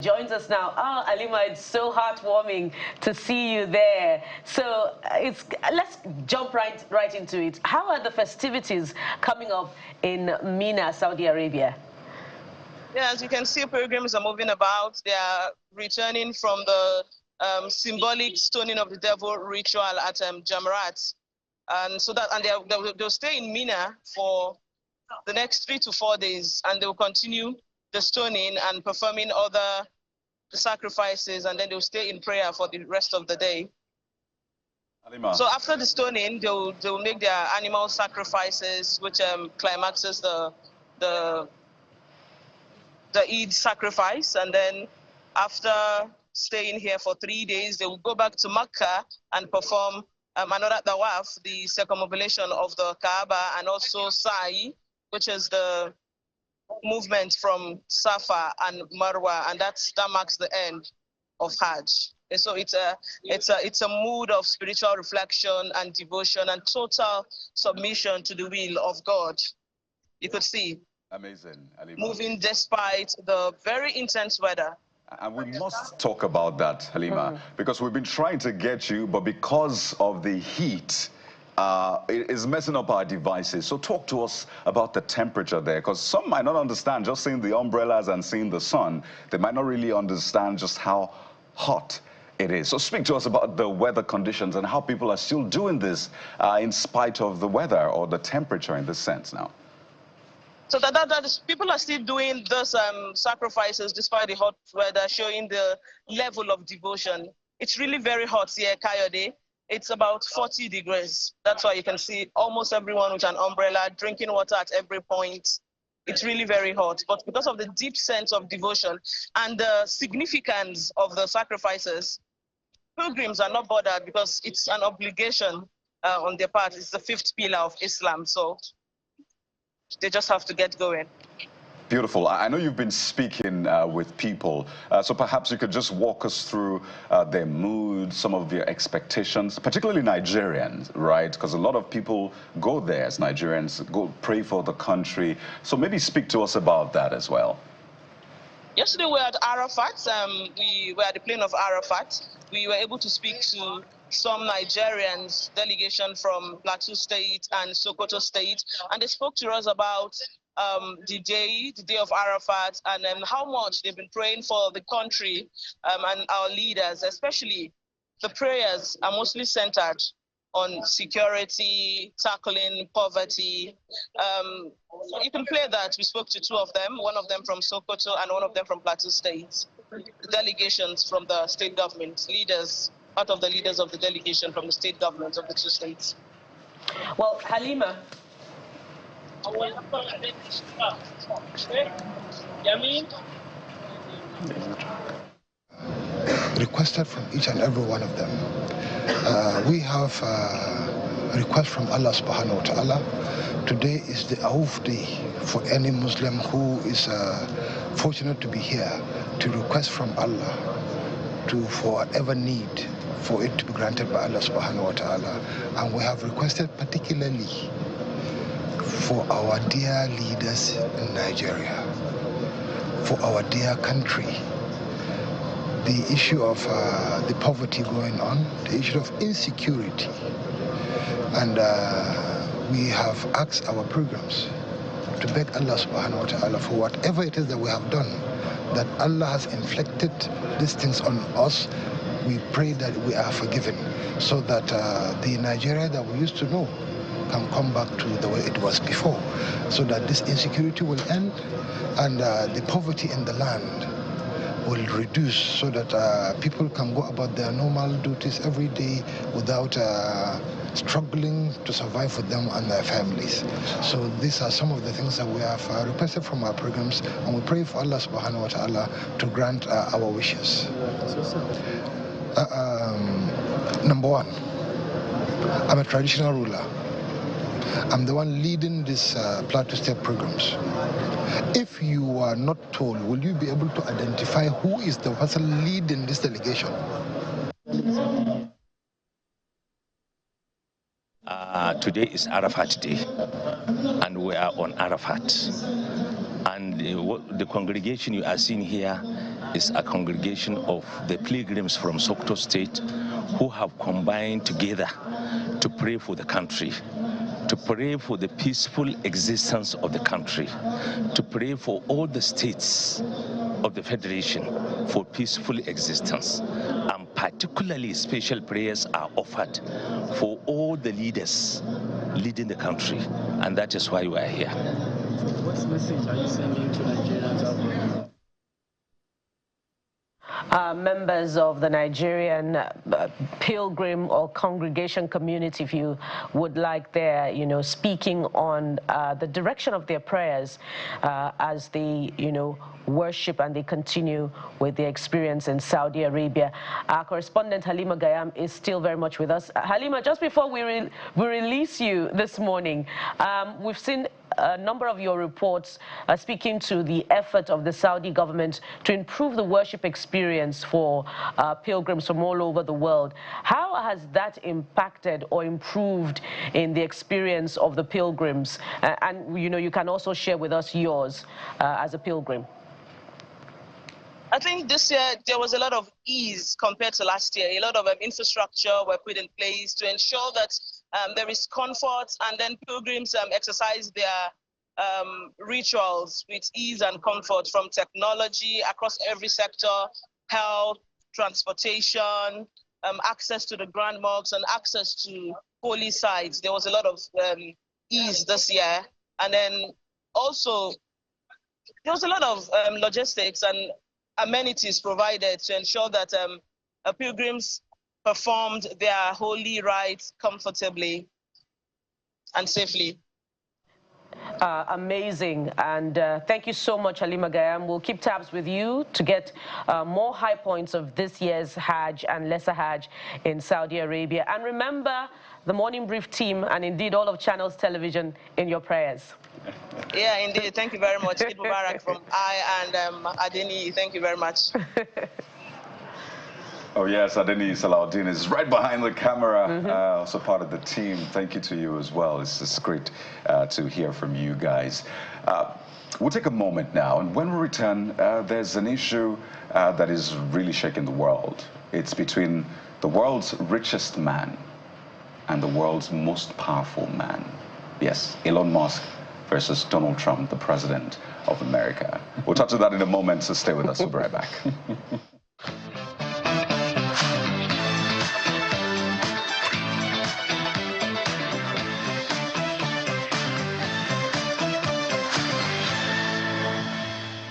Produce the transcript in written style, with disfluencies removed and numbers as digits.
Joins us now. Oh, Halima, it's so heartwarming to see you there. So let's jump right into it. How are the festivities coming up in Mina, Saudi Arabia? Yeah, as you can see, pilgrims are moving about. They are returning from the symbolic stoning of the devil ritual at Jamarat, and they'll stay in Mina for the next 3 to 4 days, and they'll continue the stoning and performing other sacrifices, and then they'll stay in prayer for the rest of the day. Halima. So after the stoning, they'll make their animal sacrifices, which climaxes the Eid sacrifice, and then after staying here for 3 days, they will go back to Mecca and perform another tawaf, the circumambulation of the Kaaba, and also Sa'i, which is the movement from Safa and Marwa, and that marks the end of Hajj. And so it's a mood of spiritual reflection and devotion and total submission to the will of God. You could see. Amazing, Halima. Moving despite the very intense weather. And we must talk about that, Halima, because we've been trying to get you, but because of the heat, it is messing up our devices. So talk to us about the temperature there, because some might not understand just seeing the umbrellas and seeing the sun. They might not really understand just how hot it is. So speak to us about the weather conditions and how people are still doing this in spite of the weather or the temperature in this sense now. So that is, people are still doing those sacrifices despite the hot weather, showing the level of devotion. It's really very hot here, Kayode. It's about 40 degrees. That's why you can see almost everyone with an umbrella, drinking water at every point. It's really very hot. But because of the deep sense of devotion and the significance of the sacrifices, pilgrims are not bothered because it's an obligation on their part. It's the 5th pillar of Islam. So they just have to get going. Beautiful. I know you've been speaking with people, so perhaps you could just walk us through their mood, some of their expectations, particularly Nigerians, right? Because a lot of people go there as Nigerians, go pray for the country. So maybe speak to us about that as well. Yesterday we were at Arafat. We were at the plain of Arafat. We were able to speak to some Nigerians, delegation from Plateau State and Sokoto State, and they spoke to us about the day of Arafat, and how much they've been praying for the country and our leaders. Especially the prayers are mostly centered on security, tackling poverty. You can play that. We spoke to 2 of them, one of them from Sokoto and one of them from Plateau State. Delegations from the state government, leaders, part of the leaders of the delegation from the state government of the 2 states. Well, Halima. Requested from each and every one of them. We have a request from Allah subhanahu wa ta'ala. Today is the Awf day for any Muslim who is fortunate to be here to request from Allah for whatever need for it to be granted by Allah subhanahu wa ta'ala. And we have requested particularly for our dear leaders in Nigeria, for our dear country. The issue of the poverty going on, the issue of insecurity. And we have asked our pilgrims to beg Allah subhanahu wa ta'ala for whatever it is that we have done, that Allah has inflicted these things on us. We pray that we are forgiven, so that the Nigeria that we used to know can come back to the way it was before, so that this insecurity will end and the poverty in the land will reduce, so that people can go about their normal duties every day without struggling to survive for them and their families. So these are some of the things that we have requested from our programs, and we pray for Allah subhanahu wa ta'ala to grant our wishes. Number 1, I'm a traditional ruler. I'm the one leading this Plateau State programs. If you are not told, will you be able to identify who is the person leading this delegation? Today is Arafat Day, and we are on Arafat. And the congregation you are seeing here is a congregation of the pilgrims from Sokoto State who have combined together to pray for the country, to pray for the peaceful existence of the country, to pray for all the states of the Federation for peaceful existence. And particularly special prayers are offered for all the leaders leading the country. And that is why we are here. What message are you sending to Nigerians out there? Members of the Nigerian pilgrim or congregation community, if you would like, their, speaking on the direction of their prayers as they, worship and they continue with their experience in Saudi Arabia. Our correspondent Halima Gayam is still very much with us. Halima, just before we release you this morning, we've seen a number of your reports speaking to the effort of the Saudi government to improve the worship experience for pilgrims from all over the world. How has that impacted or improved in the experience of the pilgrims? And you can also share with us yours as a pilgrim. I think this year there was a lot of ease compared to last year. A lot of infrastructure were put in place to ensure that there is comfort, and then pilgrims exercise their rituals with ease and comfort, from technology across every sector, health, transportation, access to the grand mosques and access to holy sites. There was a lot of ease this year. And then also there was a lot of logistics and amenities provided to ensure that pilgrims performed their holy rites comfortably and safely. Amazing, and thank you so much, Halima Gayam. We'll keep tabs with you to get more high points of this year's Hajj and Lesser Hajj in Saudi Arabia. And remember the Morning Brief team and indeed all of Channels Television in your prayers. Yeah, indeed. Thank you very much. Eid Mubarak from I and Adeni. Thank you very much. Oh yes, Adeni Salahuddin is right behind the camera, also part of the team. Thank you to you as well. It's great to hear from you guys. We'll take a moment now, and when we return, there's an issue that is really shaking the world. It's between the world's richest man and the world's most powerful man. Yes, Elon Musk versus Donald Trump, the president of America. We'll touch on that in a moment, so stay with us. We'll be right back.